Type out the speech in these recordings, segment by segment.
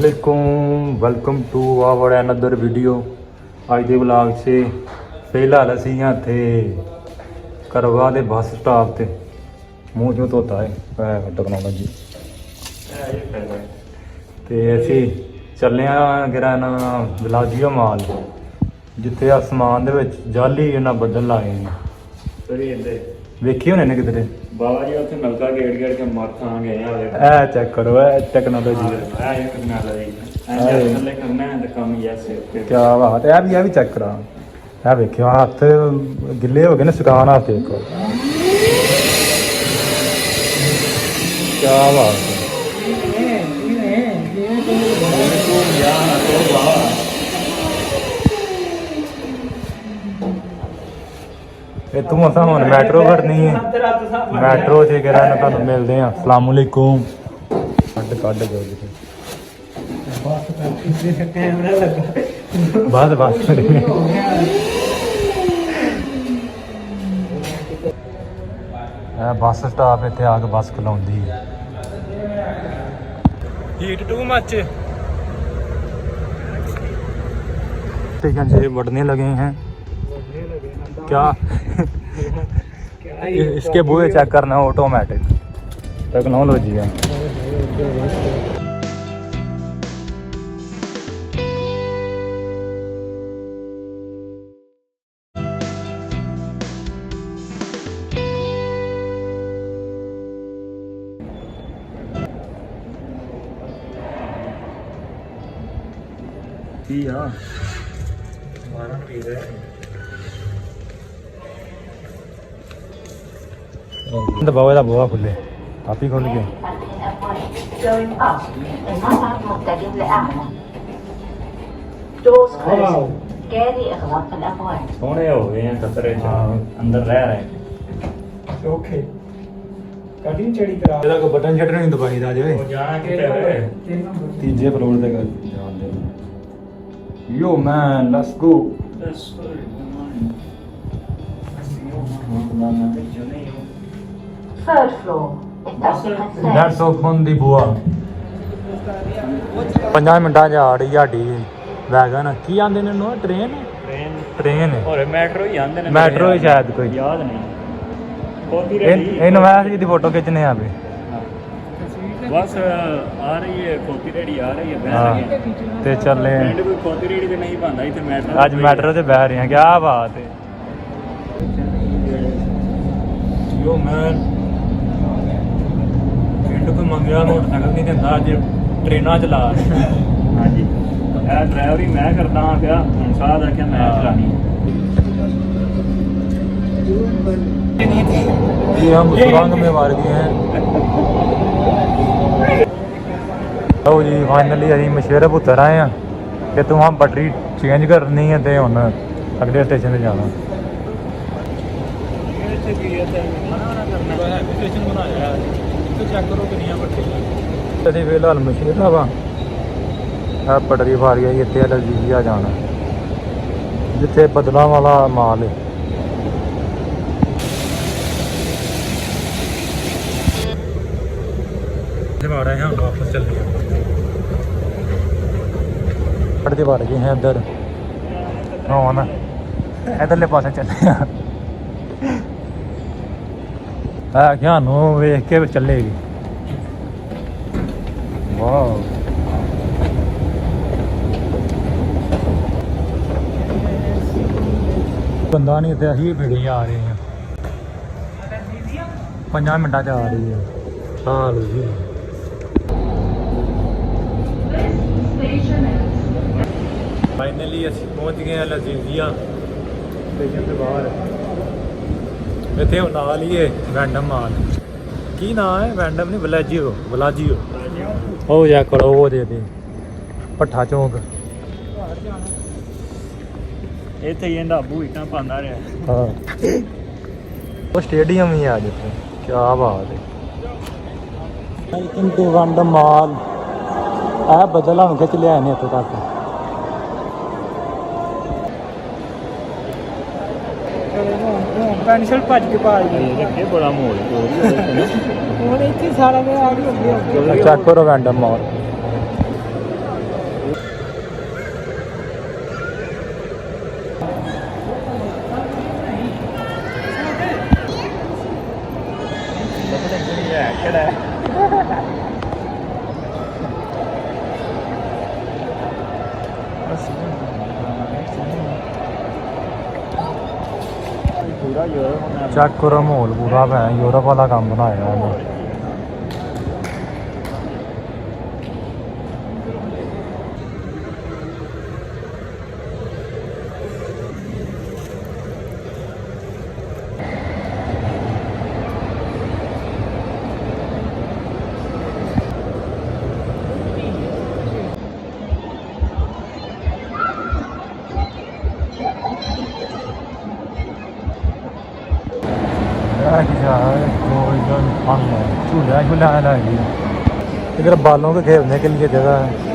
अस्सलामुअलैकुम welcome to our another video. अज के ब्लॉग से फिलहाल असी हाँ थे करवा दे बस स्टॉप ते मूँह जो धोता है टेक्नोलॉजी ते असी चले गिराना बलाजियो माल जिथे आसमान दे विच जाली इन्ना बदल लाए हैं वेखी होने ने किधरे बाबा जी उत्थे नलका गेड़ गेड़ के मर खा गए ए चेक करो ए टेक्नोलॉजी थल्ले करना है तो कम यस क्या बात है। ये भी चेक करा है वेखियो हाथ गिले हो गए ना सुकान हाथ देखो क्या बात है। तू असा हुन मैट्रो करनी है मैट्रो च गिरा ना तुहानू मिलदे आ। अस्सलाम वालेकुम कड दो बस बस बस स्टॉप इत्थे आके बस खलोंदी है। हीट टू मच स्टेशन से बढ़ने लगे हैं क्या इसके बूहे चेक करना ऑटोमेटिक टेक्नोलॉजी है। दबाओ बुआ खुले आप ही खोल के सोने हो गए हैं खतरे अंदर रह रहे ओके कटिंग चढ़ी करा ਇਹਦਾ ਕੋ ਬਟਨ ਛੱਡਣਾ ਨਹੀਂ ਦਬਾਈ ਦਾ ਜੇ वो जाना किथे ਤੀਜੇ ਫਲੋਰ ਤੇ ਕਰ ਜਾਂਦੇ yo man let's go. Third floor. Let's open ਦੀ ਬੂਆ 5 ਮਿੰਟਾਂ ਚ ਆ ਰਹੀ ਸਾਡੀ ਵੈਗਨ ਕੀ ਆਂਦੇ ਨੇ ਉਹਨੂੰ ਟ੍ਰੇਨ ਟ੍ਰੇਨ और मेट्रो ही आंदे ने ਮੈਟਰੋ ਹੀ ਸ਼ਾਇਦ ਕੋਈ याद नहीं कॉपी ਇਹ ਨਵਾਂ ਜੀ ਦੀ ਫੋਟੋ ਖਿੱਚਣੇ ਆਵੇ बस आ रही है कॉपी रेडी आ रही है ਹਾਂ ਤੇ ਚੱਲੇ पिंड कोई कॉपी रेडी ते नहीं पांदा इथे मेट्रो ਅੱਜ ਮੈਟਰੋ ਤੇ ਬਹਿ ਰਹੇ ਹਾਂ ਕੀ ਬਾਤ ਹੈ। ਯੋ ਮੈਨ ਪਿੰਡ ਕੋਈ ਮੰਗਿਆ ਮੋਟਰਸਾਈਕਲ ਨਹੀਂ ਦਿੰਦਾ ਅੱਜ ਟ੍ਰੇਨਾਂ ਚਲਾ हाँ जी ड्राइवरी मैं करता हाँ क्या साथ आख्या मैं चलानी ये हम सुरंग में मार गए हैं। लो जी फाइनली अभी मशेरे उतर आए हैं कि तू हम पटरी चेंज करनी है तो हम अगले स्टेशन पे जाना। ਅਸੀਂ ਫਿਲਹਾਲ ਮਸ਼ੇਰਾ ਵਾ ਆ ਪਟਰੀ ਫਾਰ ਗਈ ਇੱਥੇ ਲਜ਼ੀਜ਼ੀਆ ਜਾਣਾ ਜਿੱਥੇ ਬਦਲਾਂ ਵਾਲਾ ਮਾਲ ਹੈ। आ रहे हैं हम वापस चल पड़ते बढ़ गए हैं इधर हाँ ना इधरले पासे चले है क्या नो वेख के चलेगी वाह बंदा नहीं थे अही भिड़ी आ रहे हैं 5 मिनटा च आ रही है। हाँ लो जी फाइनली ਅਸੀਂ ਪਹੁੰਚ ਗਏ ਹਾਂ ਲਜ਼ੀਜ਼ੀਆ ਸਟੇਸ਼ਨ ਦੇ ਬਾਹਰ। ਇੱਥੇ ਉਹ ਨਾਲ ਹੀ ਹੈ ਵੈਂਡਮ ਮਾਲ ਕੀ ਨਾਂ ਹੈ ਵੈਂਡਮ ਨਹੀਂ ਵਲਾਜੀਓ ਉਹ ਜਾ ਕਰੋ ਉਹ ਦੇ ਭੱਠਾ ਚੌਂਕ ਇੱਥੇ ਹੀ ਇਹਦਾ ਆਬੂ ਇਟਾਂ ਪਾਉਂਦਾ ਰਿਹਾ ਹਾਂ ਉਹ ਸਟੇਡੀਅਮ ਹੀ ਆ ਜਿੱਥੇ ਕੀ ਬਾਤ ਹੈ। ਤੇ ਵੈਂਡਮ ਮਾਲ ਆ ਬਦਲਾ ਨੂੰ ਖਿੱਚ ਲਿਆ ਨੇ ਇੱਥੇ ਤੱਕ ਪੈਨਸ਼ਨ ਭੱਜ ਕੇ ਪਾ ਗਈ ਇਹ ਬੜਾ ਮੋਲ ਹੁਣ ਇੱਥੇ ਸਾਰਾ ਦੇ ਆ ਗਈ ਅੱਗੇ ਚੈੱਕ ਕਰੋ ਵੈਂਡਮ ਮਾਲ ਨਹੀਂ ਹੈ ਕਿਹੜਾ ਪੂਰਾ ਯੂਰਪ ਚੈੱਕ ਕਰੋ ਮਾਹੌਲ ਪੂਰਾ ਭੈਂ ਯੂਰਪ ਵਾਲਾ ਕੰਮ ਬਣਾਇਆ ਇਹਨੇ झूला इधर बालों के खेलने के लिए जगह है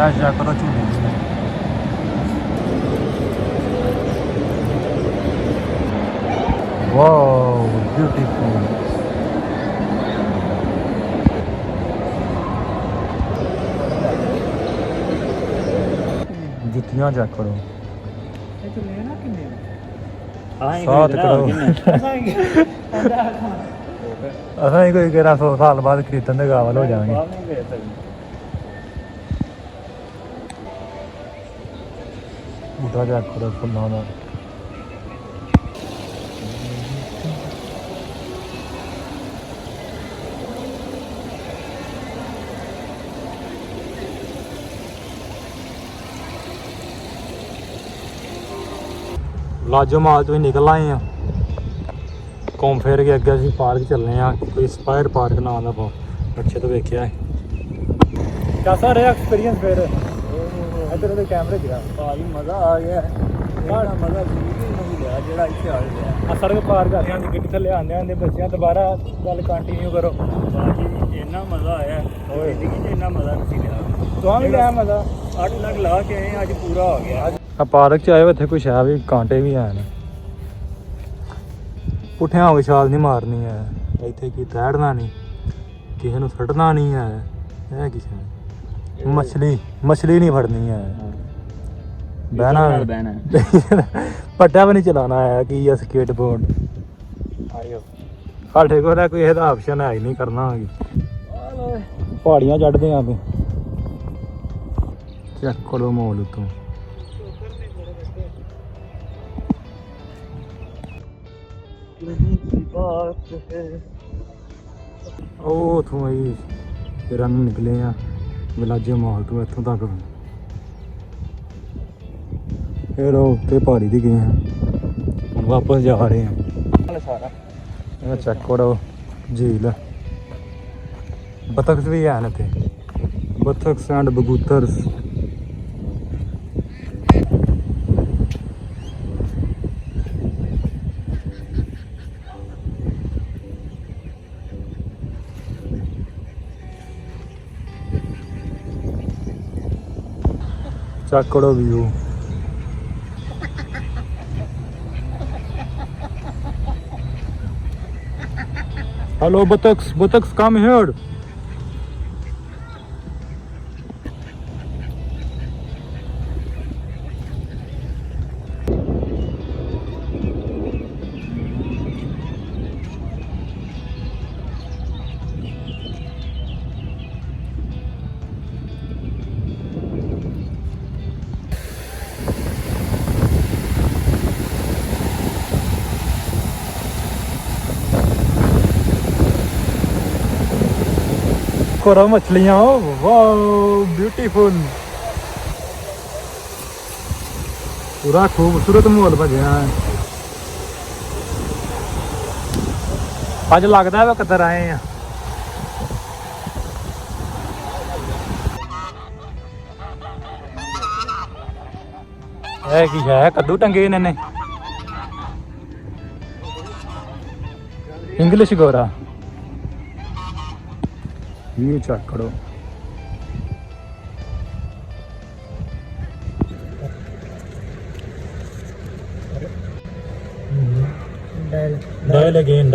ऐसा करो झूले वाओ ब्यूटीफुल जुतियां चेक करो सात करो असा ही कोई 1100 साल बाद खरीदन के काबल हो जाएंगे बूटा चेक करो फुल्लों का लाजो माल तो ही निकल आए हैं घूम फिर के अगे अभी पार्क चलने कोई इंस्पायर पार्क नाम का बच्चे तो वेख्या है कैसा रहा एक्सपीरियंस फिर इधर उधर कैमरे गिरा ਭਾਜੀ ਮਜ਼ਾ ਆ ਗਿਆ ਮਜ਼ਾ ਜ਼ਿੰਦਗੀ ਨਹੀਂ ਲਿਆ ਜਿਹੜਾ ਇੱਥੇ ਆ ਗਿਆ सड़क पार कर रहे गड्डी थले आंदे आंदे बच्चे दोबारा गल कंटिन्यू करो ਭਾਜੀ ਇੰਨਾ ਮਜ਼ਾ ਆਇਆ ਜ਼ਿੰਦਗੀ 'ਚ ਇੰਨਾ ਮਜ਼ਾ ਨਹੀਂ ਲਿਆ तो भी लिया मजा 8 ਲੱਖ ਲਾ ਕੇ ਆਏ ਅੱਜ ਪੂਰਾ ਹੋ ਗਿਆ पार्क च आए इतने कुछ है भी कांटे भी हैं पुट्ठियां हो छाल नहीं मारनी है इतने की तैरना नहीं किसी को सटना नहीं है किसी मछली मछली नहीं फड़नी है बहना पट्टा भी नहीं चलाना है कि या स्केट बोर्ड साढ़े को कोई ਇਹਦਾ ऑप्शन है ही नहीं करना होगी पहाड़ियां चढ़ते हैं पे चेक करो माहौल उतों उतों ही रन निकले हैं विलाजे माल तो इतों तक फिर उत्ते पहाड़ी दी गए हैं वापस जा रहे हैं ਸਾਰਾ चेक करो झील बतख भी हैं इतने बतख एंड बगूतर्स चेक करो view hello buttocks buttocks come here करो मछलियां वाओ ब्यूटीफुल पूरा खूबसूरत माहौल बजा है अज लगता है किधर आए हैं की है कद्दू टंगे इन्हें इंग्लिश गोरा व्यू चेक करो डायल अगेन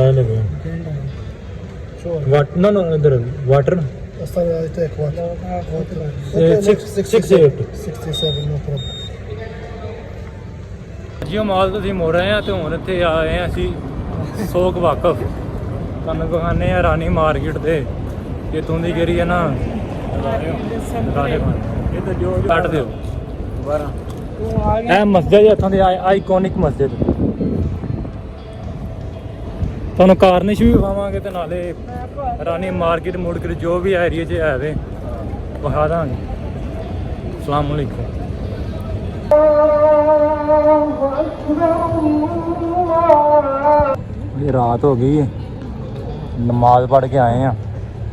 what no इधर वाटर 68 no problem ਜਿਉ ਮਾਲ ਤੋਂ ਅਸੀਂ ਮੋੜ ਰਹੇ ਹਾਂ ਤੇ ਹੁਣ ਇੱਥੇ ਆਏ ਹਾਂ ਅਸੀਂ ਸੋਕ ਵਾਕਫ ਤੁਹਾਨੂੰ ਵਿਖਾਉਂਦੇ ਆ ਰਾਣੀ ਮਾਰਕੀਟ ਦੇ ਇੱਥੋਂ ਦੀ ਜਿਹੜੀ ਹੈ ਨਾ ਰਾਜੇ ਖਾਨ ਇਹ ਤਾਂ ਜੋ ਕੱਟ ਦਿਓ ਦੁਬਾਰਾ ਤੂੰ ਆ ਗਿਆ ਇਹ ਮਸਜਿਦ ਹੈ ਇੱਥੋਂ ਦੀ ਆਈਕੋਨਿਕ ਮਸਜਿਦ ਤੁਹਾਨੂੰ ਕਾਰਨਿਸ਼ ਵੀ ਵਿਖਾਵਾਂਗੇ ਤੇ ਨਾਲੇ ਰਾਣੀ ਮਾਰਕੀਟ ਮੁੜਕਰ ਜੋ ਵੀ ਏਰੀਆ 'ਚ ਹੈ ਵੇ ਵਿਖਾ ਦਾਂਗੇ। ਅਸਲਾਮ ਅਲੈਕੁਮ। ਇਹ ਰਾਤ ਹੋ ਗਈ ਹੈ, ਨਮਾਜ਼ ਪੜ੍ਹ ਕੇ ਆਏ ਆ,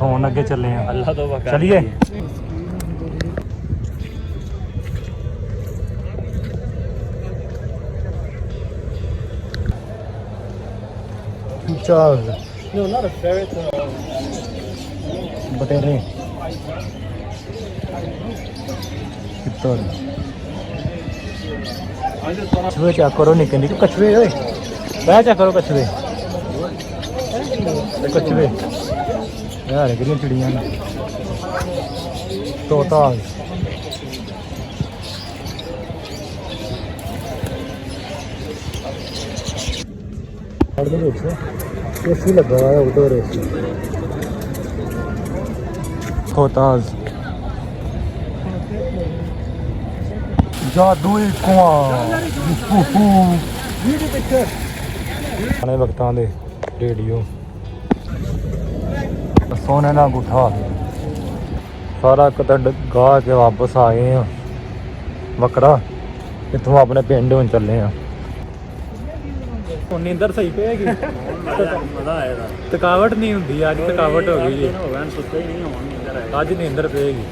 ਹੁਣ ਅੱਗੇ ਚੱਲੇ ਆ। ਅੱਲਾਹ ਤੋਂ ਵਕਾ ਚਲਿਏ ਚੱਲ No, not a ferret. ਬਟੇਰੇ ਕਿੱਤੋਂ I just want ਕਛਵੇ ਚੈੱਕ ਕਰੋ ਨਿੱਕੇ ਨਿੱਕੇ ਕਛਵੇ ਓਏ ਬਹਿ ਚੈੱਕ ਕਰੋ ਕਛਵੇ ਕਛਵੇ ਯਾਰ ਕਿਹੜੀਆਂ ਚਿੜੀਆਂ ਨੇ ਤੋਤਾ ਹਰ ਦੇ ਵਿੱਚ ਏਸੀ ਲੱਗਾ ਹੋਇਆ ਉਧਰ ਏਸੀ ਤੋਤਾਜ਼ ਜਾਦੂਈ ਕੁਆਂ ਪੁਰਾਣੇ ਵਕਤਾਂ ਦੇ ਰੇਡੀਓ ਸੋਨੇ ਨਾਲ ਗੁੱਠਾ ਸਾਰਾ ਕਤੜ ਗਾ ਕੇ ਵਾਪਸ ਆਏ ਆ ਵਕਰਾ ਇੱਥੋਂ ਆਪਣੇ ਪਿੰਡ ਹੁਣ ਚੱਲੇ ਆ। ਹੁਣ ਨੀਂਦਰ ਸਹੀ ਪਏਗੀ ਮਜ਼ਾ ਆਏਗਾ ਥਕਾਵਟ ਨਹੀਂ ਹੁੰਦੀ ਅੱਜ ਥਕਾਵਟ ਹੋ ਗਈ ਜੀ ਹੋ ਗਿਆ ਸੁੱਤੇ ਹੀ ਨਹੀਂ ਹੋਣ ਨੀਂਦਰ ਆਏਗਾ ਅੱਜ ਨੀਂਦਰ ਪਏਗੀ।